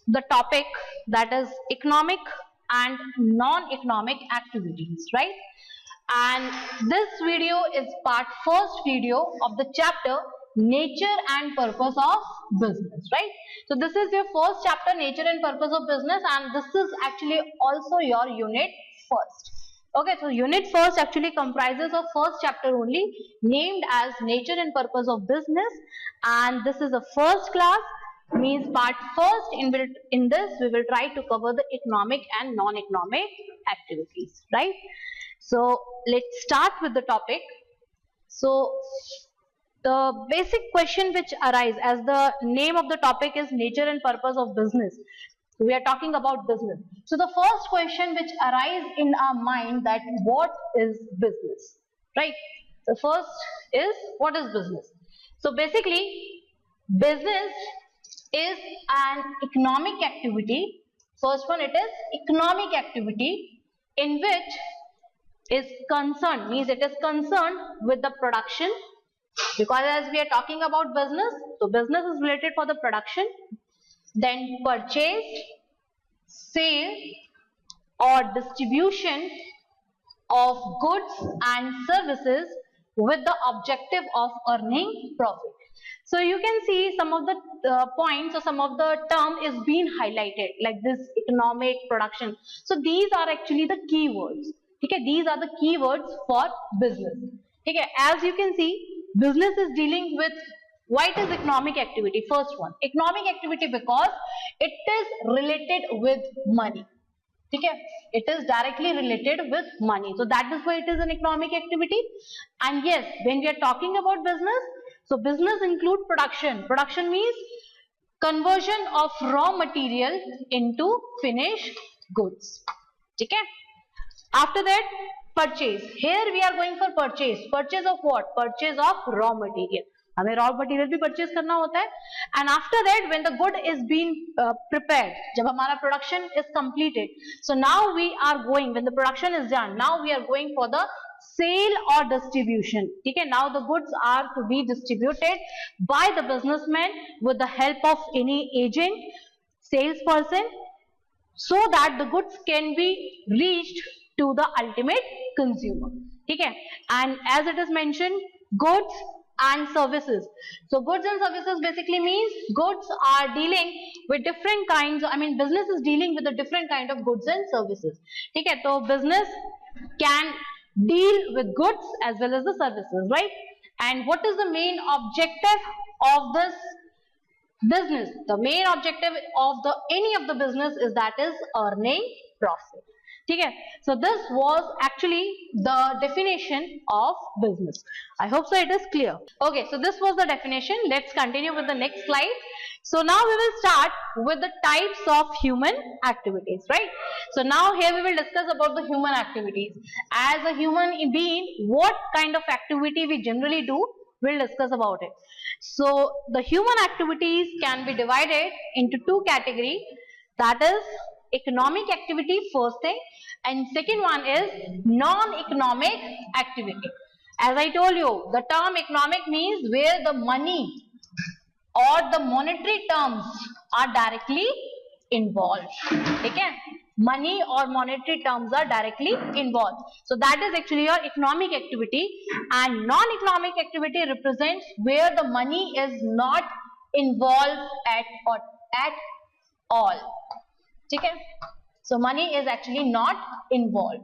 the topic that is economic and non-economic activities, right? And this video is first video of the chapter nature and purpose of business, right? So this is your first chapter, nature and purpose of business, and this is actually also your unit first. Okay, so unit first actually comprises of first chapter only, named as nature and purpose of business, and this is a first class, means part first. In this we will try to cover the economic and non-economic activities, right? So let's start with the topic. So the basic question which arises, as the name of the topic is nature and purpose of business, we are talking about business. So the first question which arises in our mind, that what is business, right? The first is, what is business? So basically business is an economic activity. First one, it is economic activity in which is concerned, means it is concerned with the production, because as we are talking about business, so business is related for the production, then purchase, sale or distribution of goods and services with the objective of earning profit. So you can see some of the points or some of the term is being highlighted, like this economic, production. So these are actually the keywords. Okay, these are the keywords for business. Okay, as you can see, business is dealing with, why it is economic activity? First one, economic activity because it is related with money. Okay, it is directly related with money, so that is why it is an economic activity. And yes, when we are talking about business, so business include production. Production means conversion of raw material into finished goods. Okay. After that, purchase. Here we are going for purchase. Purchase of what? Purchase of raw material. हमें raw material भी purchase करना होता है. And after that, when the good is being prepared, जब हमारा production is completed, so now we are going, when the production is done, now we are going for the sale or distribution. Okay, now the goods are to be distributed by the businessman with the help of any agent, salesperson, so that the goods can be reached to the ultimate consumer. Okay, and as it is mentioned, goods and services. So goods and services basically means goods are dealing with different kinds, business is dealing with a different kind of goods and services. Okay, so business can deal with goods as well as the services, right? And what is the main objective of this business? The main objective of any of the business is that is earning profit. Okay, so this was actually the definition of business. I hope so it is clear. Okay, so this was the definition. Let's continue with the next slide. So now we will start with the types of human activities, right? So now here we will discuss about the human activities. As a human being, what kind of activity we generally do, we'll discuss about it. So the human activities can be divided into two categories, that is economic activity, first thing, and second one is non-economic activity. As I told you, the term economic means where the money or the monetary terms are directly involved. Okay, money or monetary terms are directly involved. So that is actually your economic activity, and non-economic activity represents where the money is not involved at all. ठीक है, so money is actually not involved.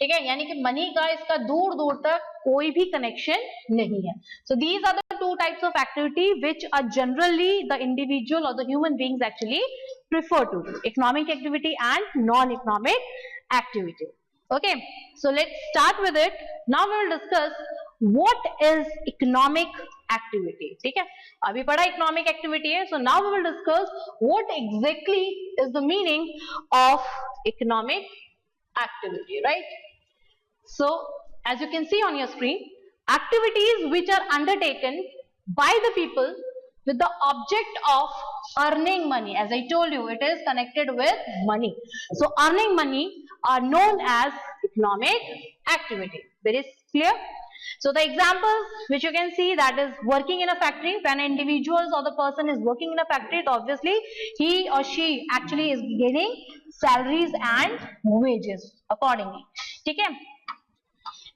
ठीक है, यानी कि money का इसका दूर दूर तक कोई भी connection नहीं है. So these are the two types of activity which are generally the individual or the human beings actually prefer to do: economic activity and non-economic activity. Okay, so let's start with it. Now we will discuss what is economic activity. ठीक है, अभी पढ़ा economic activity है. So now we will discuss what exactly is the meaning of economic activity, right? So as you can see on your screen, activities which are undertaken by the people with the object of earning money. As I told you, it is connected with money. So earning money are known as economic activity. Very clear? So the examples which you can see, that is working in a factory. When an individual or the person is working in a factory, so obviously he or she actually is getting salaries and wages accordingly. ठीक है?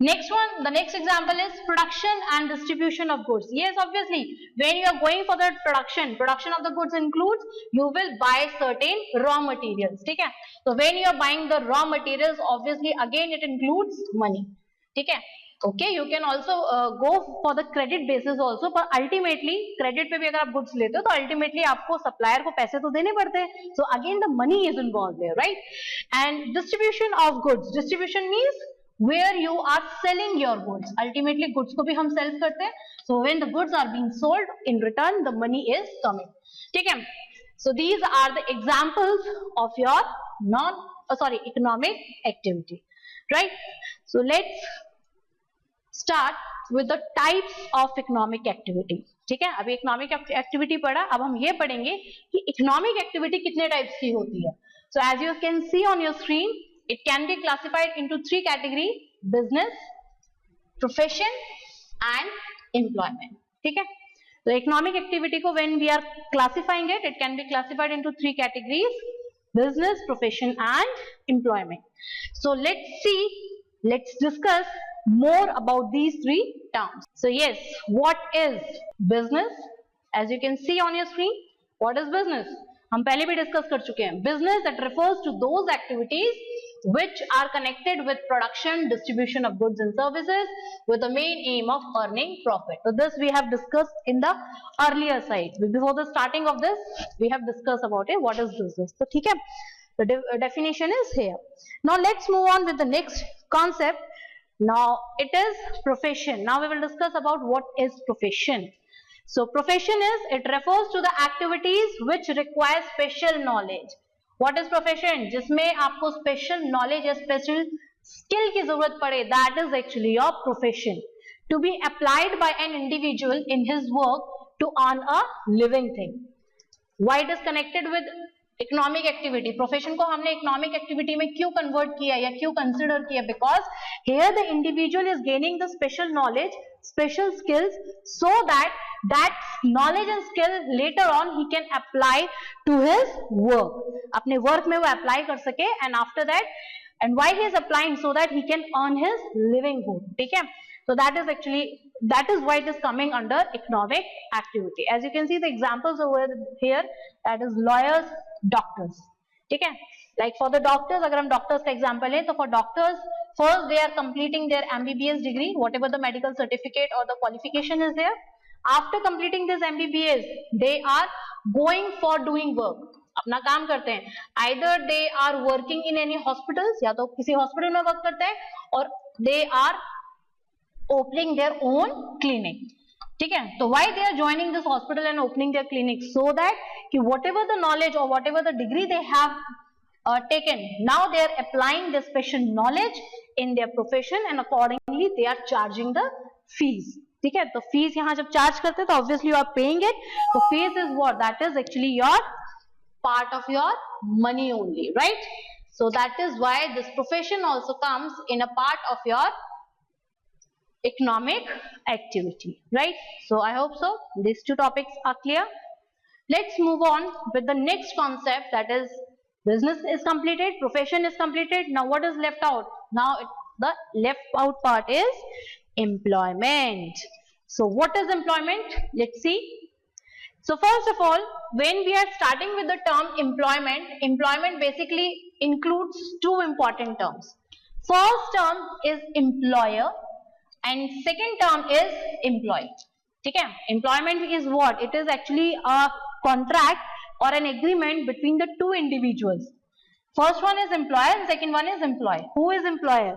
Next one, the next example is production and distribution of goods. Yes, obviously, when you are going for the production of the goods includes you will buy certain raw materials. ठीक है? So when you are buying the raw materials, obviously again it includes money. ठीक है? Okay, you can also go for the credit basis also, पर ultimately credit पे भी अगर आप goods लेते हो तो ultimately आपको supplier को पैसे तो देने पड़ते हैं. So again the money is involved there, right? And distribution of goods. Distribution means where you are selling your goods. Ultimately goods को भी हम sell करते हैं. So when the goods are being sold, in return the money is coming. ठीक है? So these are the examples of your economic activity, right? So let's start with the types of economic activity. ठीक है? अभी economic activity पढ़ा, अब हम ये पढ़ेंगे कि economic activity कितने types की होती है. So as you can see on your screen, it can be classified into 3 categories: business, profession and employment. ठीक है? So economic activity को when we are classifying it, it can be classified into 3 categories: business, profession and employment. So let's discuss more about these 3 terms. So yes, what is business? As you can see on your screen, what is business? हम पहले भी discuss कर चुके हैं. Business that refers to those activities which are connected with production, distribution of goods and services with the main aim of earning profit. So this we have discussed in the earlier side. Before the starting of this, we have discussed about it. What is business? So ठीक है, the definition is here. Now let's move on with the next concept. Now it is profession. Now we will discuss about what is profession. So profession is, it refers to the activities which require special knowledge. What is profession? जिसमें आपको special knowledge या special skill की जरूरत पड़े, that is actually your profession. To be applied by an individual in his work to earn a living thing. Why it is connected with economic activity? Profession को हमने economic activity में क्यों convert किया या क्यों कंसिडर किया? Because here the individual is gaining the special knowledge, special skills, so that knowledge and skill later on he can apply to his work. अपने work में वो अप्लाई कर सके, and after that, and why he is applying, so that he can earn his livinghood. ठीक है? So that is why it is coming under economic activity. As you can see the examples over here, that is lawyers, doctors. ठीक है? Like for the doctors, अगर हम doctors का example लें, तो for doctors, first they are completing their MBBS degree, whatever the medical certificate or the qualification is there. After completing this MBBS, they are going for doing work. अपना काम करते हैं. Either they are working in any hospitals, या तो किसी hospital में work करते हैं, और they are opening their own clinic. ठीक है? तो why they are joining this hospital and opening their clinic? So that कि whatever the knowledge or whatever the degree they have taken, now they are applying the special knowledge in their profession and accordingly they are charging the fees. ठीक है? तो fees यहाँ जब charge करते हैं तो obviously you are paying it. तो fees is what? That is actually your part of your money only, right? So that is why this profession also comes in a part of your economic activity, right? So I hope so these 2 topics are clear. Let's move on with the next concept, that is business is completed, profession is completed. Now what is left out? Now the left out part is employment. So what is employment? Let's see. So first of all, when we are starting with the term employment basically includes 2 important terms. First term is employer and second term is employee. ठीक है? Employment is what? It is actually a contract or an agreement between the 2 individuals. First one is employer and second one is employee. Who is employer?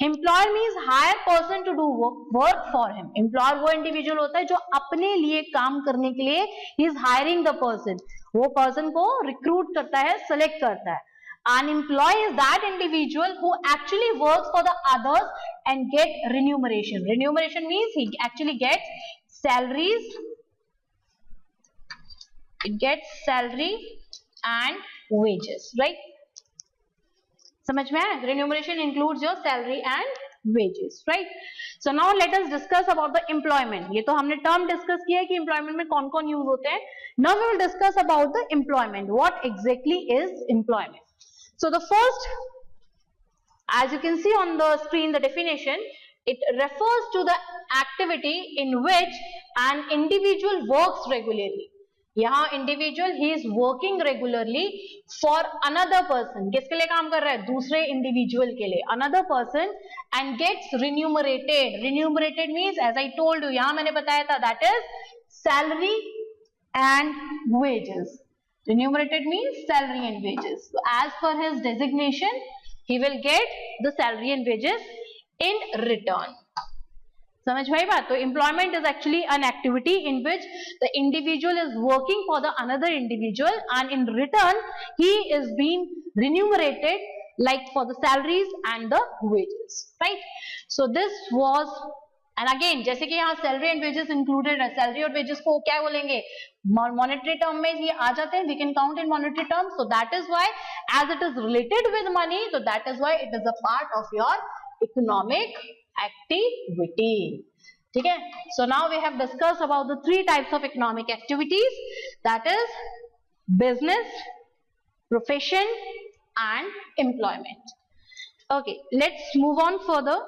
Employer means hire person to do work for him. Employer वो individual होता है जो अपने लिए काम करने के लिए he is hiring the person. वो person को recruit करता है, select करता है. An employee is that individual who actually works for the others and get remuneration. Remuneration means he actually gets salaries. It gets salary and wages, right? समझ में आया? Remuneration includes your salary and wages, right? So now let us discuss about the employment. ये तो हमने term discuss किया है कि employment में कौन कौन use होते हैं. Now we will discuss about the employment. What exactly is employment? So the first, as you can see on the screen, the definition, it refers to the activity in which an individual works regularly. यहाँ individual he is working regularly for another person. किसके लिए काम कर रहा है? दूसरे individual के लिए, another person, and gets remunerated. Remunerated means, as I told you, यहाँ मैंने बताया था, that is salary and wages. Remunerated means salary and wages. So as per his designation, he will get the salary and wages in return. समझ भाई बात? तो employment is actually an activity in which the individual is working for the another individual, and in return he is being remunerated like for the salaries and the wages, right? So this was, and again जैसे कि यहाँ salary and wages included है, salary और wages को क्या बोलेंगे? Monetary term में ये आ जाते हैं, we can count in monetary terms. So that is why, as it is related with money, so that is why it is a part of your economic activity. ठीक है? So now we have discussed about the three types of economic activities, that is business, profession and employment. Okay, let's move on further.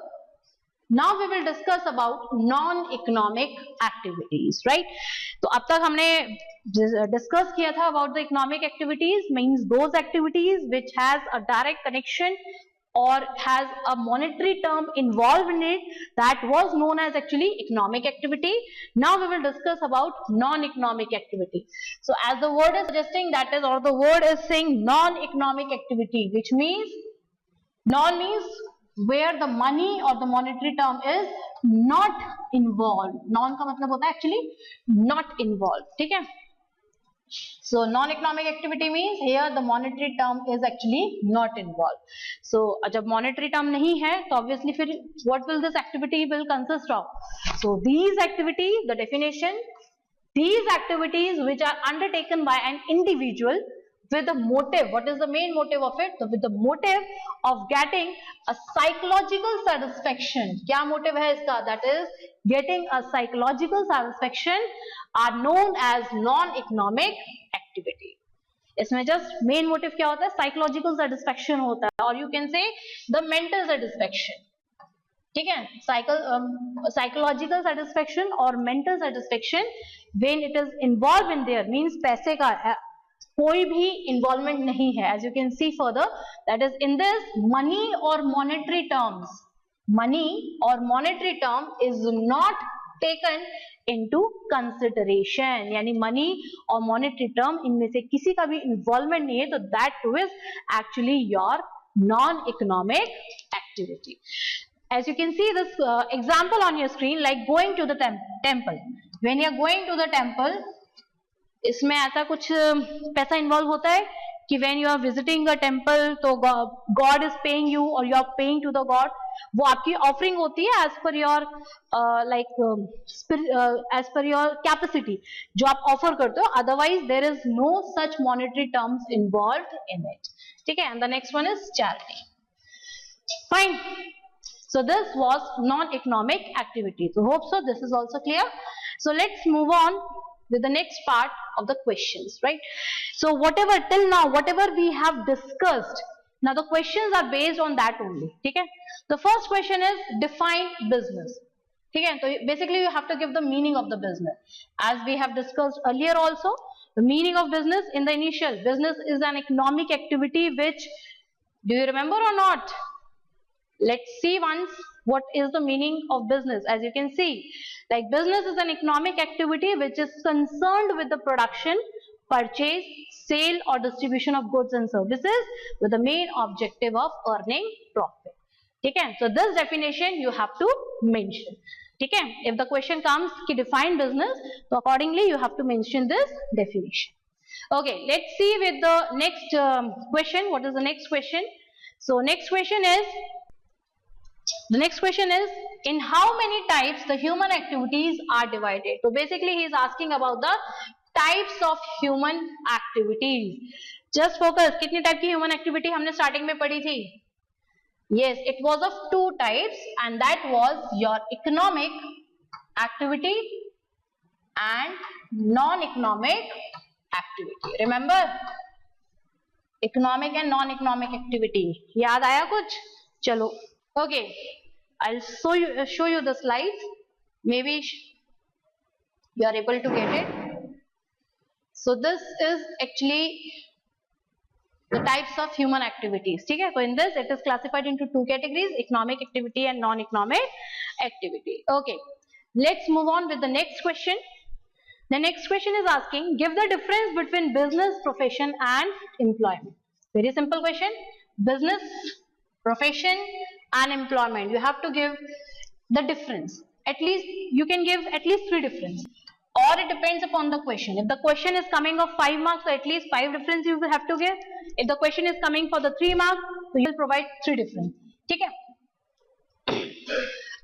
Now we will discuss about non-economic activities, right? तो अब तक हमने discuss किया था about the economic activities, means those activities which has a direct connection or has a monetary term involved in it, that was known as actually economic activity. Now we will discuss about non-economic activity. So as the word is suggesting, that is, or the word is saying non-economic activity, which means, non means where the money or the monetary term is not involved. Non का मतलब होता है actually not involved. ठीक है? So non-economic activity means here the monetary term is actually not involved. So जब monetary term नहीं है तो obviously फिर what will this activity will consist of? So these activities, the definition, these activities which are undertaken by an individual with the motive. What is the main motive of it? So with the motive of getting a psychological satisfaction. क्या motive है इसका? That is getting a psychological satisfaction are known as non-economic activity. इसमें just main motive क्या होता है? Psychological satisfaction होता है, or you can say the mental satisfaction. ठीक है? Psychological satisfaction or mental satisfaction when it is involved in there means पैसे का कोई भी involvement नहीं है. As you can see further, that is in this money or monetary terms, money or monetary term is not taken into consideration. यानी money और monetary term इनमें से किसी का भी involvement नहीं है, तो that is actually your non-economic activity. As you can see this example on your screen, like going to the temple. When you are going to the temple, इसमें ऐसा कुछ पैसा इन्वॉल्व होता है कि when you are visiting a temple तो God is paying you or you are paying to the God. वो आपकी ऑफरिंग होती है as per your as per your capacity जो आप ऑफर करते हो. Otherwise there is no such monetary terms involved in it. ठीक है? And the next one is charity. Fine. So this was non-economic activity. So hope so this is also clear. So let's move on with the next part of the questions, right? So whatever till now, whatever we have discussed, now the questions are based on that only. ठीक है? The first question is define business. ठीक है? So basically you have to give the meaning of the business. As we have discussed earlier also, the meaning of business in the initial, business is an economic activity which, do you remember or not? Let's see once what is the meaning of business. As you can see, like business is an economic activity which is concerned with the production, purchase, sale or distribution of goods and services with the main objective of earning profit. ठीक है? So this definition you have to mention. ठीक है? If the question comes कि define business, so accordingly you have to mention this definition. Okay, let's see with the next question. What is the next question? So next question is, in how many types the human activities are divided? So basically he is asking about the types of human activities. Just focus, कितनी type की human activity हमने starting में पढ़ी थी? Yes, it was of two types, and that was your economic activity and non-economic activity. Remember, economic and non-economic activity. याद आया कुछ? चलो, okay. I'll show you the slides. Maybe you are able to get it. So this is actually the types of human activities. ठीक है? So in this it is classified into two categories: economic activity and non-economic activity. Okay, let's move on with the next question. The next question is asking, give the difference between business, profession and employment. Very simple question. Business, profession and employment. You have to give the difference. At least you can give at least 3 difference. Or it depends upon the question. If the question is coming of 5 marks, so at least 5 difference you will have to give. If the question is coming for the 3 marks, so you will provide 3 difference. ठीक है?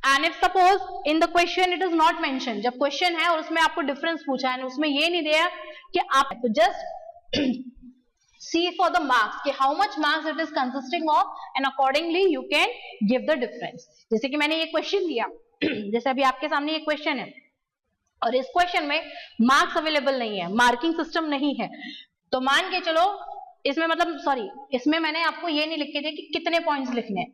And if suppose in the question it is not mentioned, जब question है और उसमें आपको difference पूछा है, उसमें ये नहीं दिया कि आप तो just see for the marks कि how much marks it is consisting of, and accordingly you can give the difference. जैसे कि मैंने ये question दिया, जैसे अभी आपके सामने ये question है और इस question में marks available नहीं है, marking system नहीं है, तो मान के चलो इसमें मतलब सॉरी इसमें मैंने आपको ये नहीं लिख के दिया कि कितने points लिखने हैं.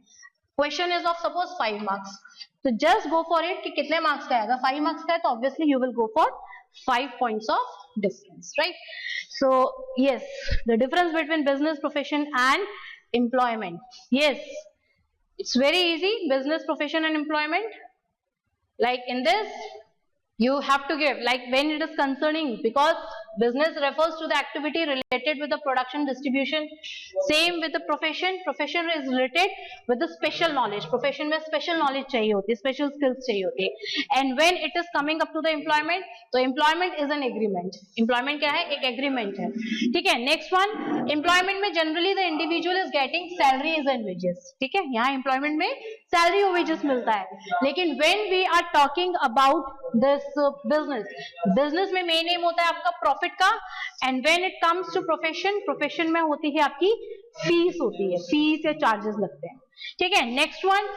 Question is of suppose 5 marks. So just go for it कि कितने marks का है. अगर 5 marks का है तो obviously you will go for 5 points of difference, right? So yes, the difference between business, profession and employment. Yes, it's very easy. Business, profession and employment. Like in this, you have to give like when it is concerning, because business refers to the activity related with the production distribution. Same with the profession. Profession is related with the special knowledge. Profession में special knowledge चाहिए होती है, special skills चाहिए होती है. And when it is coming up to the employment, तो employment is an agreement. Employment क्या है? एक agreement है. ठीक है. Next one, employment में generally the individual is getting salaries and wages. ठीक है. यहाँ employment में salary और wages मिलता है. लेकिन when we are talking about this business में main aim होता है आपका profit का, and when it comes to profession में होती है आपकी fees होती है, fees या charges लगते हैं. ठीक है. Next one,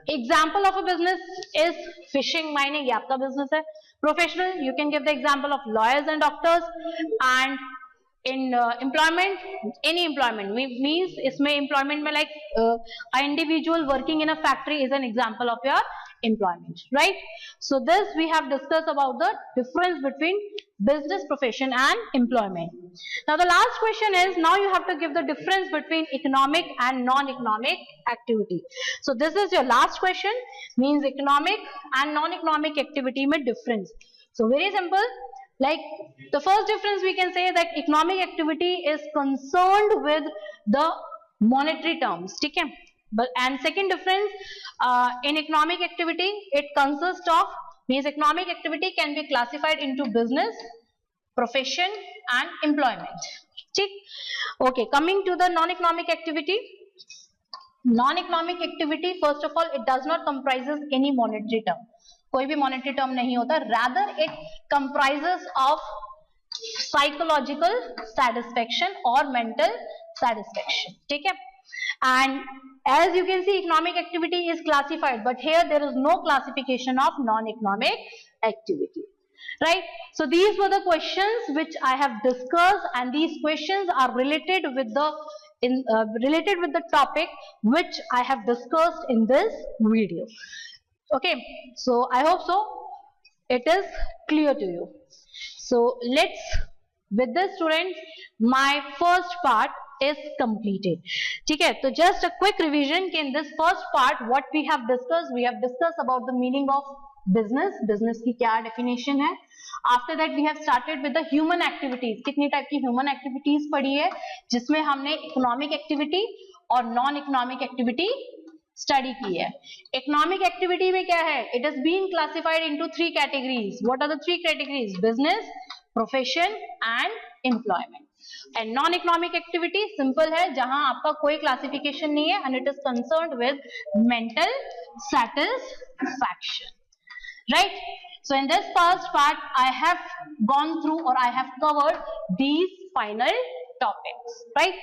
example of a business is fishing, mining, ये आपका business है. Professional, you can give the example of lawyers and doctors. And in employment, any employment means इसमें employment में like an individual working in a factory is an example of your employment, right? So this we have discussed about the difference between business, profession and employment. Now the last question is, now you have to give the difference between economic and non-economic activity. So this is your last question, means economic and non-economic activity में difference. So very simple. Like the first difference we can say that economic activity is concerned with the monetary terms, ठीक है? But and second difference, in economic activity it consists of, means economic activity can be classified into business, profession and employment. ठीक? Okay, coming to the non-economic activity. Non-economic activity, first of all, it does not comprises any monetary term. कोई भी monetary term नहीं होता. Rather, it comprises of psychological satisfaction or mental satisfaction. ठीक है? And as you can see, economic activity is classified, but here there is no classification of non-economic activity. Right? So these were the questions which I have discussed, and these questions are related with the related with the topic which I have discussed in this video. Okay, so I hope so it is clear to you. So let's, with this students, my first part is completed. ठीक है, तो just a quick revision कि in this first part what we have discussed about the meaning of business की क्या definition है. After that we have started with the human activities. कितनी type की human activities पढ़ी है, जिसमें हमने economic activity और non-economic activity study की है. Economic activity में क्या है? It is being classified into 3 categories. What are the 3 categories? Business, profession and employment. And non-economic activity simple है, जहां आपका कोई classification नहीं है, and it is concerned with mental satisfaction. Right? So in this first part, I have gone through or I have covered these final topics, right?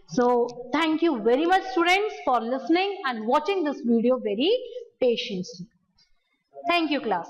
So thank you very much students for listening and watching this video very patiently. Thank you class.